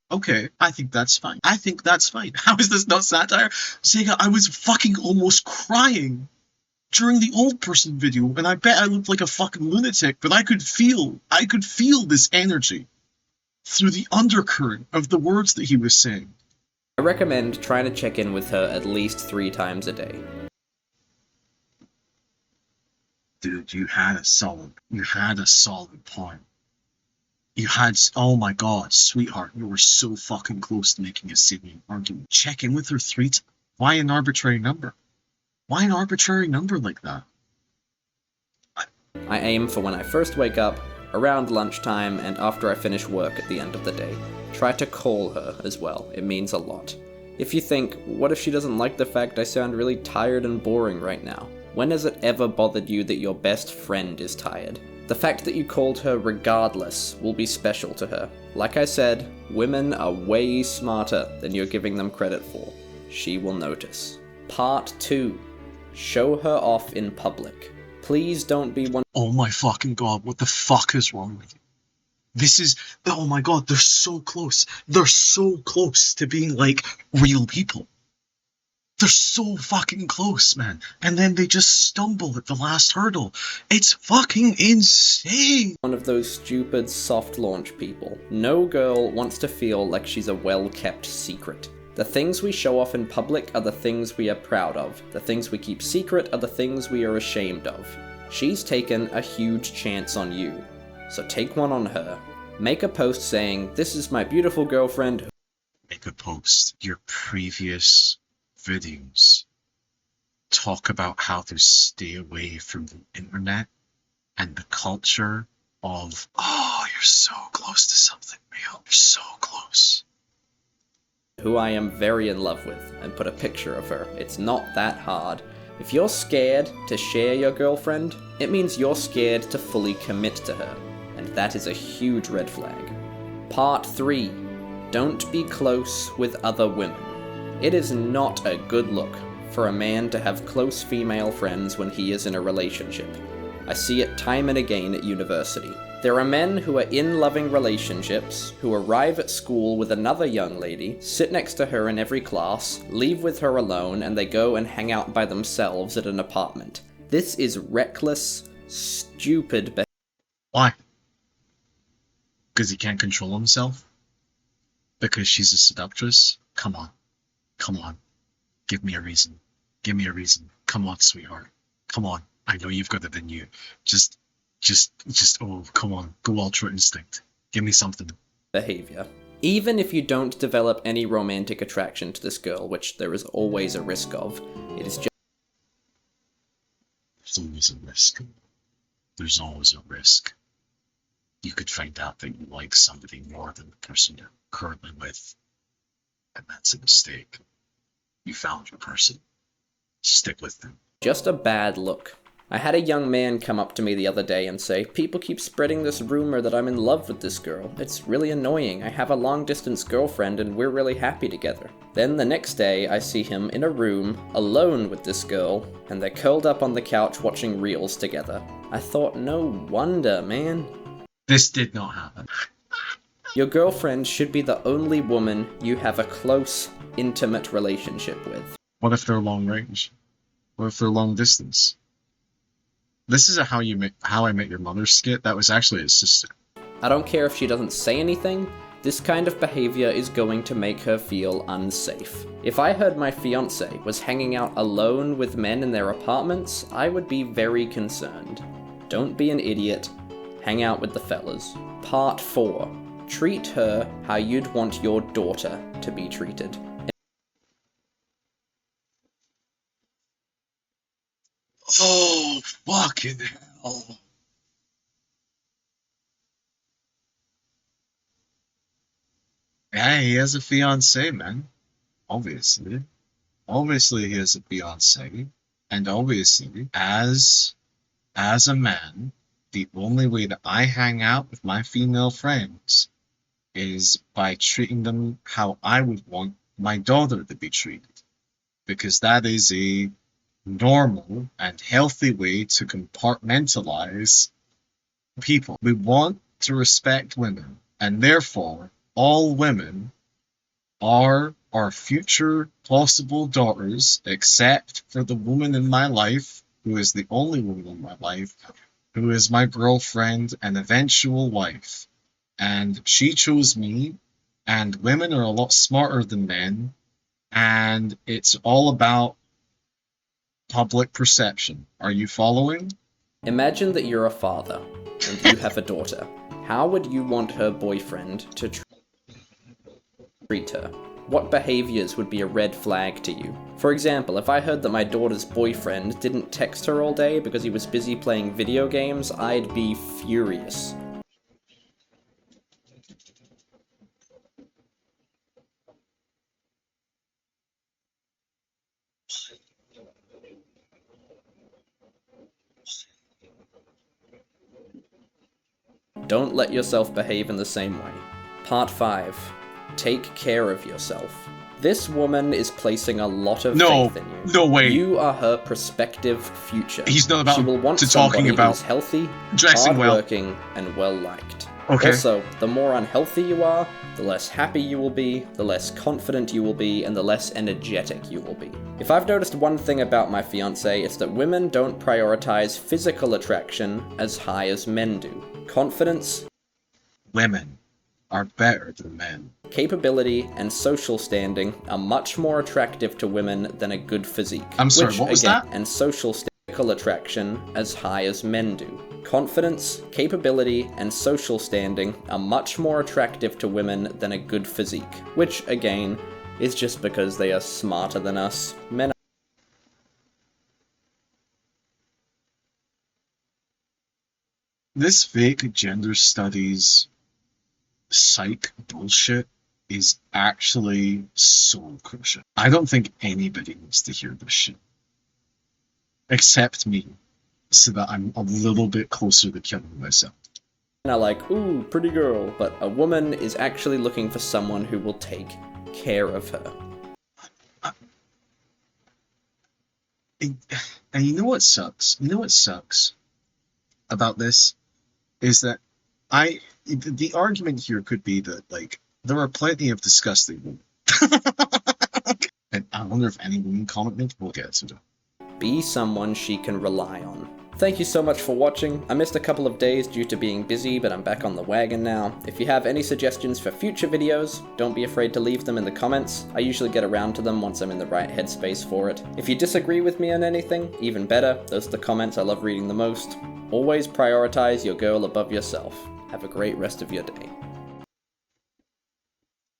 Okay, I think that's fine. I think that's fine. How is this not satire? Sega, I was fucking almost crying during the old person video, and I bet I looked like a fucking lunatic, but I could feel this energy through the undercurrent of the words that he was saying. I recommend trying to check in with her at least 3 times a day. Dude, you had a solid point. Oh my god, sweetheart, you were so fucking close to making a salient argument. Check in with her 3 times. Why an arbitrary number? Why an arbitrary number like that? I aim for when I first wake up, around lunchtime, and after I finish work at the end of the day. Try to call her as well, it means a lot. If you think, what if she doesn't like the fact I sound really tired and boring right now? When has it ever bothered you that your best friend is tired? The fact that you called her regardless will be special to her. Like I said, women are way smarter than you're giving them credit for. She will notice. Part 2. Show her off in public. Please don't be one. Oh my fucking god, what the fuck is wrong with you? Oh my god, they're so close. They're so close to being like real people. They're so fucking close, man. And then they just stumble at the last hurdle. It's fucking insane. One of those stupid soft launch people. No girl wants to feel like she's a well-kept secret. The things we show off in public are the things we are proud of. The things we keep secret are the things we are ashamed of. She's taken a huge chance on you. So take one on her. Make a post saying, "This is my beautiful girlfriend." Make a post. Your previous videos talk about how to stay away from the internet and the culture of, oh, you're so close to something real. You're so close. Who I am very in love with, and put a picture of her. It's not that hard. If you're scared to share your girlfriend, it means you're scared to fully commit to her, and that is a huge red flag. Part 3. Don't be close with other women. It is not a good look for a man to have close female friends when he is in a relationship. I see it time and again at university. There are men who are in loving relationships, who arrive at school with another young lady, sit next to her in every class, leave with her alone, and they go and hang out by themselves at an apartment. This is reckless, stupid behavior. Why? Because he can't control himself? Because she's a seductress? Come on. Come on. Give me a reason. Give me a reason. Come on, sweetheart. Come on. I know you've got it in you. Just, oh, come on. Go Ultra Instinct. Give me something. Behavior. Even if you don't develop any romantic attraction to this girl, which there is always a risk of, it is just... There's always a risk. There's always a risk. You could find out that you like somebody more than the person you're currently with. And that's a mistake. You found your person. Stick with them. just a bad look. I had a young man come up to me the other day and say, "People keep spreading this rumor that I'm in love with this girl. It's really annoying. I have a long-distance girlfriend and we're really happy together." Then the next day, I see him in a room, alone with this girl, and they're curled up on the couch watching reels together. I thought, no wonder, man. This did not happen. Your girlfriend should be the only woman you have a close, intimate relationship with. What if they're long range? What if they're long distance? This is a How I Met Your Mother skit. That was actually his sister. I don't care if she doesn't say anything, this kind of behavior is going to make her feel unsafe. If I heard my fiancé was hanging out alone with men in their apartments, I would be very concerned. Don't be an idiot. Hang out with the fellas. Part 4. Treat her how you'd want your daughter to be treated. Oh, fucking hell. Yeah, he has a fiancée, man. Obviously. Obviously he has a fiancée. And obviously, as a man, the only way that I hang out with my female friends is by treating them how I would want my daughter to be treated. Because that is a normal and healthy way to compartmentalize people. We want to respect women, and therefore all women are our future possible daughters, except for the woman in my life, who is the only woman in my life, who is my girlfriend and eventual wife. And she chose me, and women are a lot smarter than men, and it's all about public perception. Are you following? Imagine that you're a father, and you have a daughter. How would you want her boyfriend to treat her? What behaviors would be a red flag to you? For example, if I heard that my daughter's boyfriend didn't text her all day because he was busy playing video games, I'd be furious. Don't let yourself behave in the same way. Part 5. Take care of yourself. This woman is placing a lot of faith in you. No way. You are her prospective future. He's not about She will want to talking somebody about who's healthy, dressing well. hardworking, and well-liked. Okay. Also, the more unhealthy you are, the less happy you will be, the less confident you will be, and the less energetic you will be. If I've noticed one thing about my fiancé, it's that women don't prioritize physical attraction as high as men do. Confidence, Women are better than men. capability, and social standing are much more attractive to women than a good physique. I'm sorry, which, what was again, that? And social attraction as high as men do. Confidence, capability, and social standing are much more attractive to women than a good physique, which, again, is just because they are smarter than us. Men This fake gender studies psych bullshit is actually so crucial. I don't think anybody needs to hear this shit. Except me. So that I'm a little bit closer to killing myself. are like, ooh, pretty girl, but a woman is actually looking for someone who will take care of her. And you know what sucks? You know what sucks about this? Is that the argument here could be that, like, there are plenty of disgusting women. And I wonder if any women comment. We'll get to it. Be someone she can rely on. Thank you so much for watching. I missed a couple of days due to being busy, but I'm back on the wagon now. If you have any suggestions for future videos, don't be afraid to leave them in the comments. I usually get around to them once I'm in the right headspace for it. If you disagree with me on anything, even better, those are the comments I love reading the most. Always prioritize your girl above yourself. Have a great rest of your day.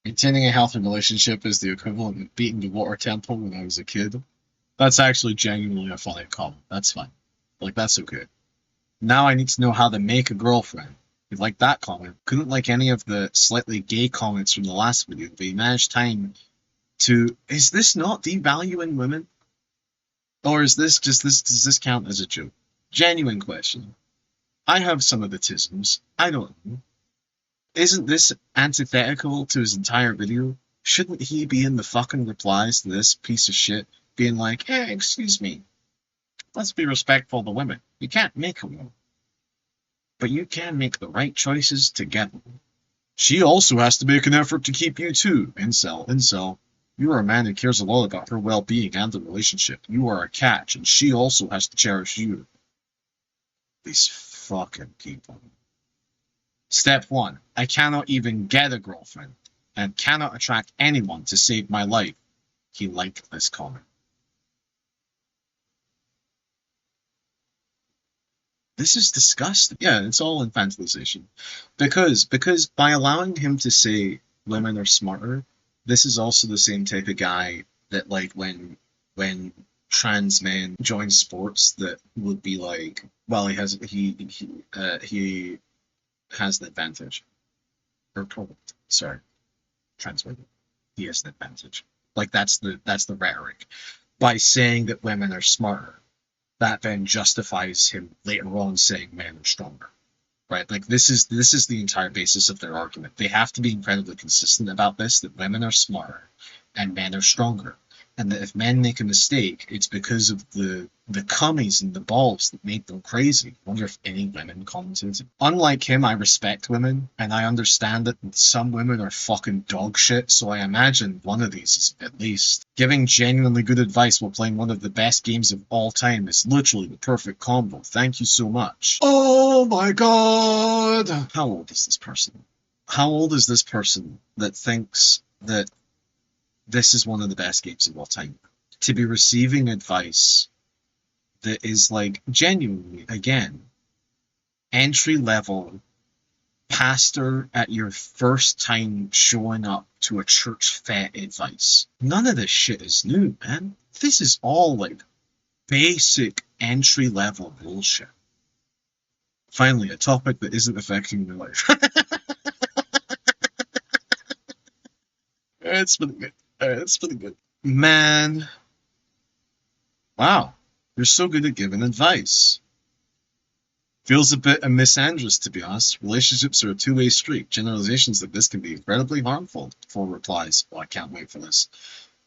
Maintaining a healthy relationship is the equivalent of beating the water temple when I was a kid. That's actually genuinely a funny comment. That's fine. Like, that's okay. Now I need to know how to make a girlfriend. You like that comment. Couldn't like any of the slightly gay comments from the last video, but he managed time to... Is this not devaluing women? Or is this just... does this count as a joke? Genuine question. I have some of the tisms. I don't know. Isn't this antithetical to his entire video? Shouldn't he be in the fucking replies to this piece of shit, being like, hey, excuse me, let's be respectful to women. You can't make them, but you can make the right choices together. She also has to make an effort to keep you too. Incel. You are a man who cares a lot about her well-being and the relationship. You are a catch, and she also has to cherish you. These fucking people. Step 1. I cannot even get a girlfriend, and cannot attract anyone to save my life. He liked this comment. This is disgusting. Yeah, it's all infantilization. Because by allowing him to say women are smarter, this is also the same type of guy that, like, when trans men join sports, that would be like, well, he has an advantage. Or sorry, trans women. He has an advantage. Like, that's the rhetoric. By saying that women are smarter, that then justifies him later on saying men are stronger, right? Like, this is the entire basis of their argument. They have to be incredibly consistent about this, that women are smarter and men are stronger, and that if men make a mistake, it's because of the cummies and the balls that make them crazy. I wonder if any women commented. Unlike him, I respect women, and I understand that some women are fucking dog shit, so I imagine one of these is at least. Giving genuinely good advice while playing one of the best games of all time is literally the perfect combo. Thank you so much. Oh my god! How old is this person? How old is this person that thinks that this is one of the best games of all time? To be receiving advice that is, like, genuinely, again, entry level pastor at your first time showing up to a church fet advice. None of this shit is new, man. This is all, like, basic entry level bullshit. Finally, a topic that isn't affecting your life. It's pretty good. It's pretty good. Man. Wow. You're so good at giving advice. Feels a bit misandrous, to be honest. Relationships are a two-way street. Generalizations like this can be incredibly harmful. 4 replies. Oh, I can't wait for this.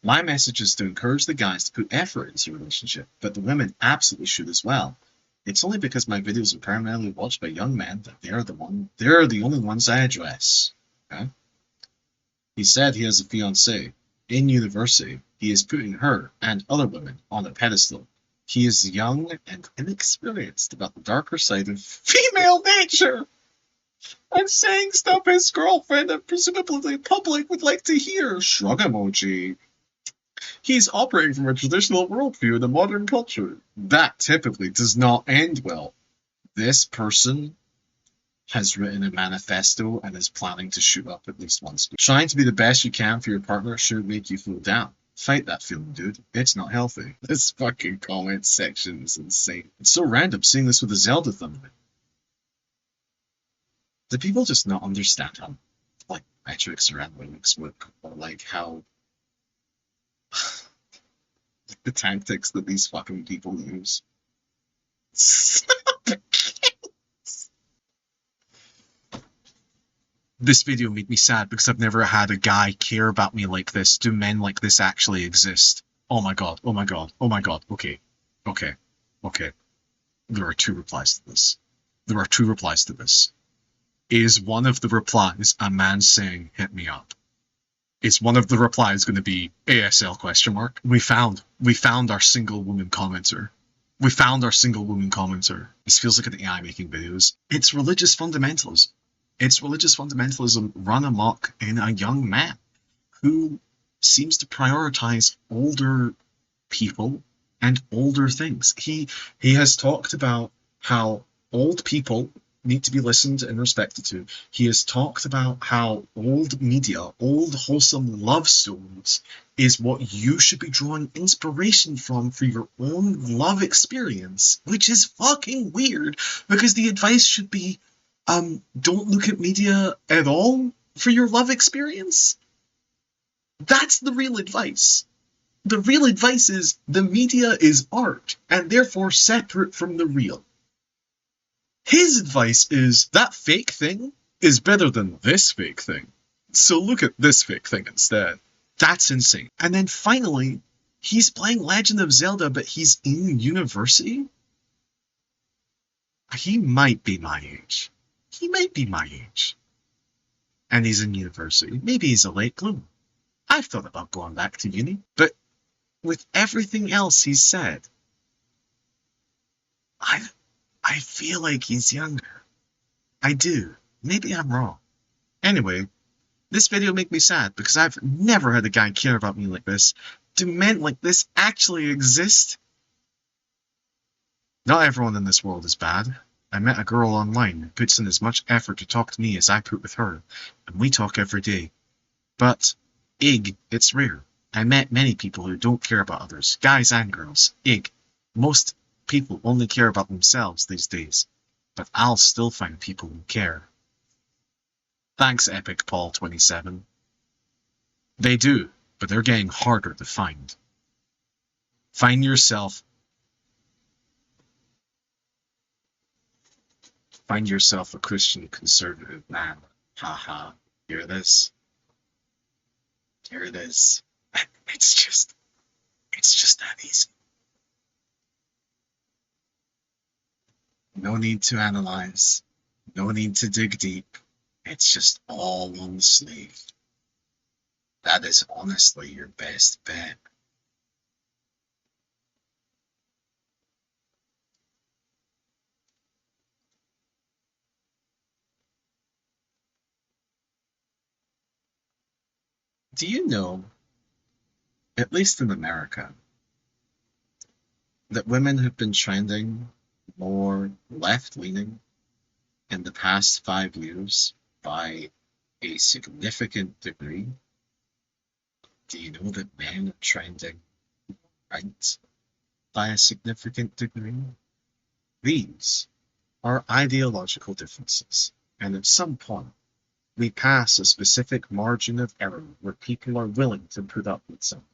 My message is to encourage the guys to put effort into a relationship, but the women absolutely should as well. It's only because my videos are primarily watched by young men that they're the only ones I address. Okay? He said he has a fiancée. In university, he is putting her and other women on a pedestal. He is young and inexperienced about the darker side of female nature. I'm saying stuff his girlfriend and presumably the public would like to hear. Shrug emoji. He's operating from a traditional worldview in a modern culture. That typically does not end well. This person has written a manifesto and is planning to shoot up at least once. Trying to be the best you can for your partner should make you feel down. Fight that feeling, dude. It's not healthy. This fucking comment section is insane. It's so random seeing this with a Zelda thumbnail. Do people just not understand how, like, metrics around Linux work, or like how the tactics that these fucking people use? This video made me sad because I've never had a guy care about me like this. Do men like this actually exist? Oh my god, oh my god, oh my god. Okay. There are 2 replies to this. Is one of the replies a man saying, hit me up? Is one of the replies going to be ASL question mark? We found our single woman commenter. This feels like an AI making videos. It's religious fundamentalism. It's religious fundamentalism run amok in a young man who seems to prioritize older people and older things. He has talked about how old people need to be listened and respected to. He has talked about how old media, old wholesome love stories is what you should be drawing inspiration from for your own love experience, which is fucking weird because the advice should be, don't look at media at all for your love experience. That's the real advice. The real advice is the media is art and therefore separate from the real. His advice is that fake thing is better than this fake thing. So look at this fake thing instead. That's insane. And then finally, he's playing Legend of Zelda, but he's in university? He might be my age. He might be my age. And he's in university. Maybe he's a late bloomer. I've thought about going back to uni, but with everything else he's said, I feel like he's younger. I do. Maybe I'm wrong. Anyway, this video made me sad because I've never had a guy care about me like this. Do men like this actually exist? Not everyone in this world is bad. I met a girl online who puts in as much effort to talk to me as I put with her, and we talk every day. But, it's rare. I met many people who don't care about others, guys and girls. Most people only care about themselves these days, but I'll still find people who care. Thanks, Epic Paul 27. They do, but they're getting harder to find. Find yourself a Christian conservative man. Haha. Hear this? Hear this? It's just that easy. No need to analyze. No need to dig deep. It's just all on the sleeve. That is honestly your best bet. Do you know, at least in America, that women have been trending more left-leaning in the past 5 years by a significant degree? Do you know that men are trending right by a significant degree? These are ideological differences, and at some point, we pass a specific margin of error where people are willing to put up with something.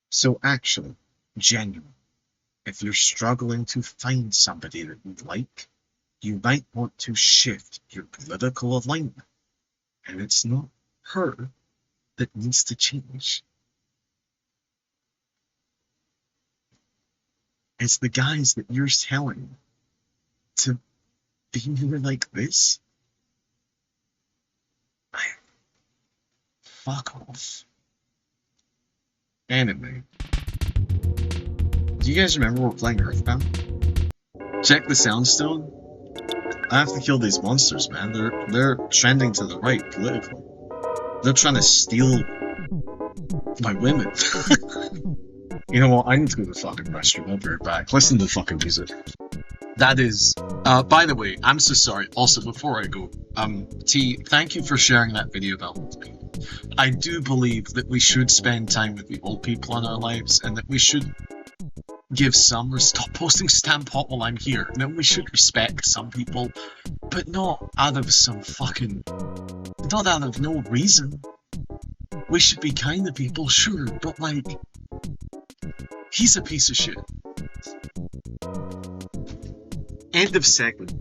So actually, genuinely, if you're struggling to find somebody that you like, you might want to shift your political alignment. And it's not her that needs to change. It's the guys that you're telling to be more like this. Fuck off. Anyway. Do you guys remember we're playing Earthbound? Check the soundstone. I have to kill these monsters, man. They're trending to the right politically. They're trying to steal my women. You know what? I need to go to the fucking restroom. I'll be right back. Listen to the fucking music. That is... by the way, I'm so sorry. Also, before I go, T, thank you for sharing that video about old people. I do believe that we should spend time with the old people in our lives, and that we should give some... Stop posting stamp hot while I'm here. And that we should respect some people, but not out of some fucking... Not out of no reason. We should be kind to people, sure, but like... He's a piece of shit. End of segment.